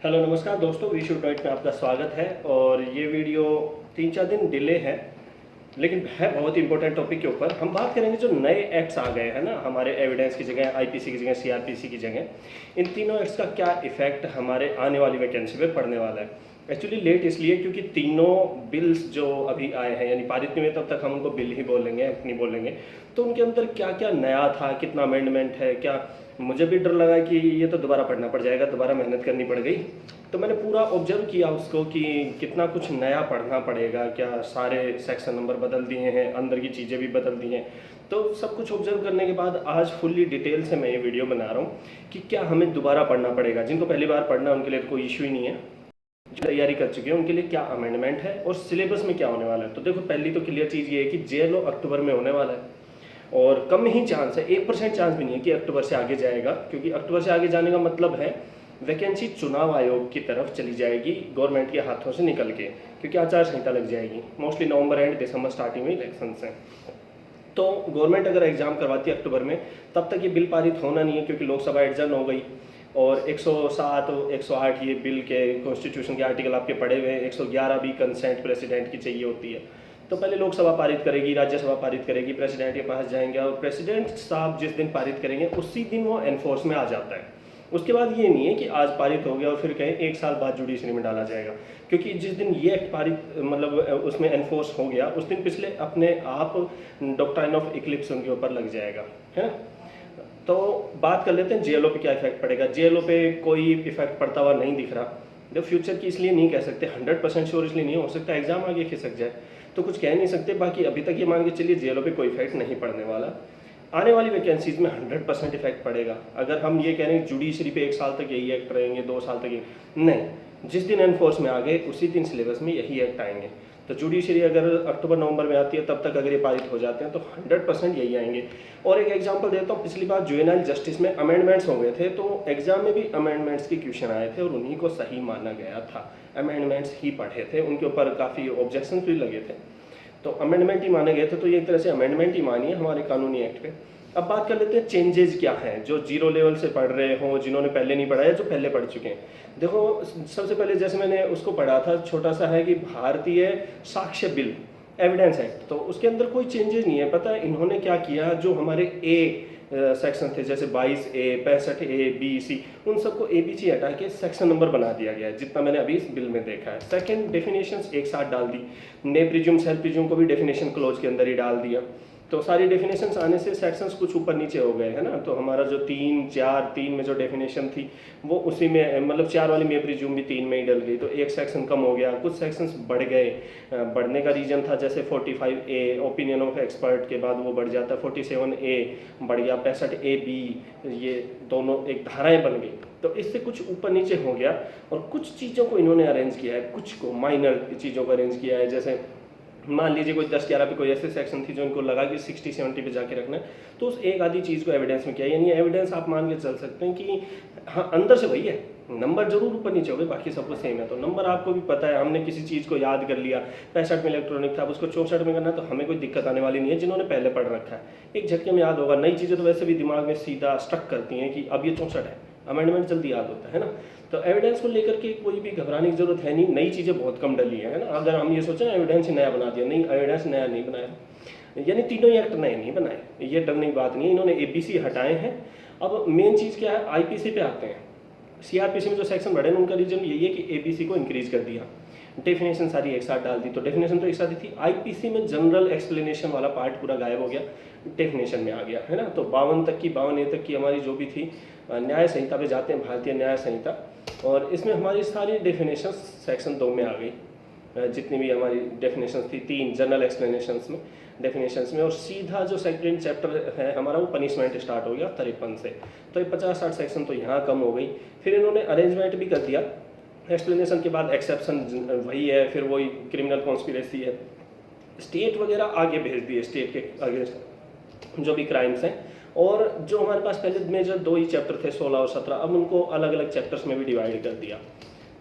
Hello नमस्कार दोस्तों, we should write में आपका स्वागत है। और ये वीडियो 3-4 दिन डिले है, लेकिन है बहुत इंपॉर्टेंट टॉपिक के ऊपर। हम बात करेंगे जो नए एक्ट्स आ गए हैं ना, हमारे एविडेंस की जगह, आईपीसी की जगह, सीआरपीसी की जगह, इन तीनों एक्ट्स का क्या इफेक्ट हमारे आने वाली वैकेंसी पे पड़ने वाला है। एक्चुअली लेट इसलिए क्योंकि तीनों बिल्स जो अभी आए हैं, यानी पारित नहीं हुए तब तक हम उनको बिल ही बोलेंगे, एक्ट नहीं बोलेंगे। तो उनके अंदर क्या क्या नया था, कितना अमेंडमेंट है, क्या मुझे भी डर लगा कि ये तो दोबारा पढ़ना पड़ जाएगा, दोबारा मेहनत करनी पड़ गई। तो मैंने पूरा ऑब्जर्व किया उसको कि कितना कुछ नया पढ़ना पड़ेगा, क्या सारे सेक्शन नंबर बदल दिए हैं, अंदर की चीज़ें भी बदल दी हैं। तो सब कुछ ऑब्जर्व करने के बाद आज फुल्ली डिटेल से मैं ये वीडियो बना रहा हूँ कि क्या हमें दोबारा पढ़ना पड़ेगा। जिनको पहली बार पढ़ना है उनके लिए तो कोई इशू ही नहीं है, जो तैयारी कर चुके हैं उनके लिए क्या अमेंडमेंट है और सिलेबस में क्या होने वाला है। तो देखो, पहली तो क्लियर चीज़ ये है कि जेएलओ अक्टूबर में होने वाला है और कम ही चांस है, 1% चांस भी नहीं है कि अक्टूबर से आगे जाएगा, क्योंकि अक्टूबर से आगे जाने का मतलब है वैकेंसी चुनाव आयोग की तरफ चली जाएगी गवर्नमेंट के हाथों से निकल के, क्योंकि आचार संहिता लग जाएगी। Mostly November and December starting में इलेक्शन है। तो गवर्नमेंट अगर एग्जाम करवाती है अक्टूबर में, तब तक ये बिल पारित होना नहीं है, क्योंकि लोकसभा एडजर्न हो गई और 107 108 ये बिल के कॉन्स्टिट्यूशन के आर्टिकल आपके पढ़े हुए हैं। 111 भी कंसेंट प्रेसिडेंट की चाहिए होती है। तो पहले लोकसभा पारित करेगी, राज्यसभा पारित करेगी, प्रेसिडेंट के पास जाएंगे और प्रेसिडेंट साहब जिस दिन पारित करेंगे उसी दिन वो एनफोर्स में आ जाता है। उसके बाद ये नहीं है कि आज पारित हो गया और फिर कहें 1 साल बाद जुडिशरी में डाला जाएगा, क्योंकि जिस दिन ये एक्ट पारित मतलब उसमें एनफोर्स हो गया उस दिन पिछले अपने आप डॉक्ट्राइन ऑफ इक्लिप्स उनके ऊपर लग जाएगा, है ना। तो बात कर लेते हैं जेएलओ पे क्या इफेक्ट पड़ेगा। जेएलओ पे कोई इफेक्ट पड़ता हुआ नहीं दिख रहा। जब फ्यूचर की इसलिए नहीं कह सकते, 100% श्योर इसलिए नहीं हो सकता एग्जाम आगे खिसक जाए, तो कुछ कह नहीं सकते। बाकी अभी तक ये मान के चलिए जेएलओ पे कोई इफेक्ट नहीं पड़ने वाला। आने वाली वैकेंसीज में 100% इफेक्ट पड़ेगा। अगर हम ये कह रहे हैं जुडिशरी पे 1 साल तक यही एक्ट रहेंगे, 2 साल तक नहीं, जिस दिन एनफोर्स में आ गए उसी दिन सिलेबस में यही एक्ट आएंगे। तो जुडिशरी अगर अक्टूबर नवंबर में आती है, तब तक अगर ये पारित हो जाते हैं तो 100% यही आएंगे। और एक एग्जांपल देता हूँ, पिछली बार जुवेनाइल जस्टिस में अमेंडमेंट्स हो गए थे, तो एग्जाम में भी अमेंडमेंट्स के क्वेश्चन आए थे और उन्हीं को सही माना गया था। अमेंडमेंट्स ही पढ़े थे, उनके ऊपर काफ़ी ऑब्जेक्शन भी लगे थे, तो अमेंडमेंट ही माने गए थे। तो ये एक तरह से अमेंडमेंट ही मानिए हमारे कानूनी एक्ट पे। अब बात कर लेते हैं चेंजेस क्या हैं, जो जीरो लेवल से पढ़ रहे हों, जिन्होंने पहले नहीं पढ़ा है, जो पहले पढ़ चुके हैं। देखो, सबसे पहले जैसे मैंने उसको पढ़ा था, छोटा सा है कि भारतीय साक्ष्य बिल, एविडेंस एक्ट, तो उसके अंदर कोई चेंजेस नहीं है। पता है इन्होंने क्या किया, जो हमारे ए सेक्शन थे जैसे 22A 65A B C, उन सबको ABC हटा के सेक्शन नंबर बना दिया गया है, जितना मैंने अभी इस बिल में देखा है। सेकंड, डेफिनेशंस एक साथ डाल दी। ने प्रिज्यूम सेल्फ प्रिज्यूम को भी डेफिनेशन क्लोज के अंदर ही डाल दिया। तो सारी डेफिनेशंस आने से सेक्शंस कुछ ऊपर नीचे हो गए, है ना। तो हमारा जो 3 में जो डेफिनेशन थी वो उसी में, मतलब 4 वाली में प्रिज्यूम भी 3 में ही डल गई, तो एक सेक्शन कम हो गया, कुछ सेक्शंस बढ़ गए। बढ़ने का रीजन था जैसे 45A ओपिनियन ऑफ एक्सपर्ट के बाद वो बढ़ जाता है, 47A बढ़ गया, 65AB, ये दोनों एक धाराएं बन गई। तो इससे कुछ ऊपर नीचे हो गया और कुछ चीज़ों को इन्होंने अरेंज किया है, कुछ को माइनर चीज़ों को अरेंज किया है। जैसे मान लीजिए कोई 10-11 पे कोई ऐसे सेक्शन थी जो इनको लगा कि 60-70 पे जाके रखना है, तो उस एक आधी चीज़ को एविडेंस में किया। यानी एविडेंस आप मान के चल सकते हैं कि हाँ, अंदर से वही है, नंबर जरूर ऊपर नीचे हो गए, बाकी सब कुछ सेम है। तो नंबर आपको भी पता है, हमने किसी चीज़ को याद कर लिया, 65 में इलेक्ट्रॉनिक था, अब उसको 64 में करना, तो हमें कोई दिक्कत आने वाली नहीं है। जिन्होंने पहले पढ़ रखा है एक झटके में याद होगा। नई चीज़ें तो वैसे भी दिमाग में सीधा स्ट्रक करती हैं कि अब ये 64 है, अमेंडमेंट जल्दी याद होता है ना। तो एविडेंस को लेकर के कोई भी घबराने की जरूरत है नहीं, नई चीज़ें बहुत कम डली है ना। अगर हम ये सोचें एविडेंस ही नया बना दिया, नहीं, एविडेंस नया नहीं बनाया, यानी तीनों ही एक्ट नए नहीं बनाए, ये डरने की बात नहीं है। इन्होंने ABC हटाए हैं। अब मेन चीज़ क्या है, आईपीसी पे आते हैं। सीआरपीसी में जो सेक्शन बढ़े ना, उनका रीजन यही है कि ABC को इंक्रीज कर दिया, डेफिनेशन सारी एक साथ डाल दी। तो डेफिनेशन तो एक साथ ही थी, आईपीसी में जनरल एक्सप्लेनेशन वाला पार्ट पूरा गायब हो गया, डेफिनेशन में आ गया, है ना। तो 52A तक की हमारी जो भी थी, न्याय संहिता पे जाते हैं, भारतीय न्याय संहिता, और इसमें हमारी सारी डेफिनेशन सेक्शन 2 में आ गई। जितनी भी हमारी डेफिनेशन थी, 3 जनरल एक्सप्लेनेशंस में, डेफिनेशंस में, और सीधा जो सेकंड चैप्टर है हमारा वो पनिशमेंट स्टार्ट हो गया 53 से। तो ये 50-60 सेक्शन तो यहाँ कम हो गई। फिर इन्होंने अरेंजमेंट भी कर दिया, एक्सप्लेनेशन के बाद एक्सेप्शन वही है, फिर वही क्रिमिनल कॉन्स्पिरेसी है, स्टेट वगैरह आगे भेज दिए, स्टेट के अगेंस्ट जो भी क्राइम्स हैं। और जो हमारे पास पहले मेजर 2 ही चैप्टर थे, 16 और 17, अब उनको अलग अलग चैप्टर्स में भी डिवाइड कर दिया।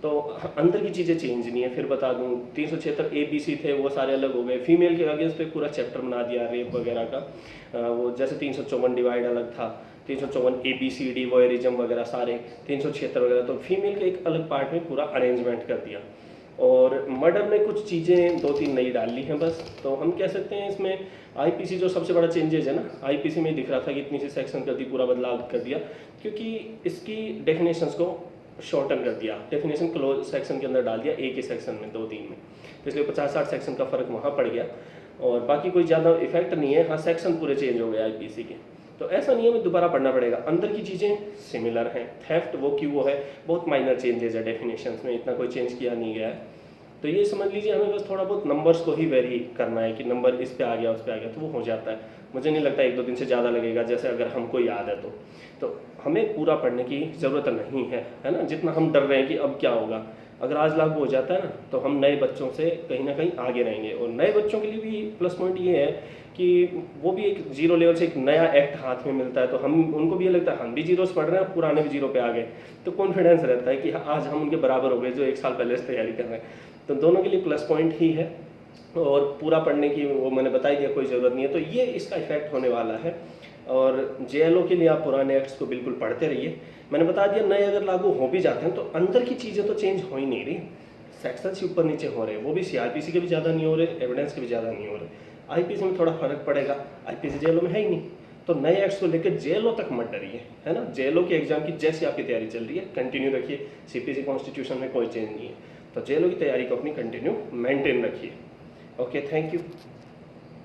तो अंदर की चीज़ें चेंज नहीं है। फिर बता दूं, 376 ABC थे वो सारे अलग हो गए। फीमेल के अगेंस्ट पे पूरा चैप्टर बना दिया, रेप वगैरह का। वो जैसे 354 डिवाइड अलग था, 354 ABCD वॉयरिज्म वगैरह सारे, 376 वगैरह, तो फीमेल के एक अलग पार्ट में पूरा अरेंजमेंट कर दिया। और मर्डर में कुछ चीज़ें 2-3 नई डाल ली हैं बस। तो हम कह सकते हैं इसमें आईपीसी जो सबसे बड़ा चेंजेज है ना, आईपीसी में दिख रहा था कि इतनी सी सेक्शन कर दी, पूरा बदलाव कर दिया, क्योंकि इसकी डेफिनेशंस को शॉर्टन कर दिया, डेफिनेशन क्लोज सेक्शन के अंदर डाल दिया, एक ही सेक्शन में 2-3 में, तो इसलिए 50-60 सेक्शन का फ़र्क वहाँ पड़ गया। और बाकी कोई ज़्यादा इफेक्ट नहीं है, हाँ सेक्शन पूरे चेंज हो गए आईपीसी के। तो ऐसा नहीं है हमें दोबारा पढ़ना पड़ेगा, अंदर की चीज़ें सिमिलर हैं। थेफ्ट वो क्यों वो है, बहुत माइनर चेंजेस है डेफिनेशंस में, इतना कोई चेंज किया नहीं गया है। तो ये समझ लीजिए हमें बस थोड़ा बहुत नंबर्स को ही वेरी करना है कि नंबर इस पे आ गया उस पे आ गया, तो वो हो जाता है। मुझे नहीं लगता 1-2 दिन से ज़्यादा लगेगा, जैसे अगर हमको याद है तो हमें पूरा पढ़ने की ज़रूरत नहीं है ना। जितना हम डर रहे हैं कि अब क्या होगा, अगर आज लागू हो जाता है ना, तो हम नए बच्चों से कहीं ना कहीं आगे रहेंगे। और नए बच्चों के लिए भी प्लस पॉइंट ये है कि वो भी एक जीरो लेवल से एक नया एक्ट हाथ में मिलता है, तो हम उनको भी ये लगता है हम भी जीरो से पढ़ रहे हैं, पुराने भी जीरो पे आ गए, तो कॉन्फिडेंस रहता है कि आज हम उनके बराबर हो गए जो 1 साल पहले से तैयारी कर रहे हैं। तो दोनों के लिए प्लस पॉइंट ही है। और पूरा पढ़ने की वो मैंने बता ही दिया, कोई ज़रूरत नहीं है, तो ये इसका इफेक्ट होने वाला है। और जेएलओ के लिए आप पुराने एक्ट्स को बिल्कुल पढ़ते रहिए। मैंने बता दिया नए अगर लागू हो भी जाते हैं तो अंदर की चीज़ें तो चेंज हो ही नहीं रही, सेक्शंस ऊपर नीचे हो रहे हैं, वो भी सीआरपीसी के भी ज़्यादा नहीं हो रहे, एविडेंस के भी ज़्यादा नहीं हो रहे। आईपीसी में थोड़ा फर्क पड़ेगा, आईपीसी जेएलओ में है ही नहीं। तो नए एक्ट्स को लेकर जेएलओ तक मत डरिए, है ना। जेएलओ के एग्जाम की जैसी आपकी तैयारी चल रही है कंटिन्यू रखिए, सीपीसी कॉन्स्टिट्यूशन में कोई चेंज नहीं है, तो जेएलओ की तैयारी को अपनी कंटिन्यू मेंटेन रखिए। Okay, thank you.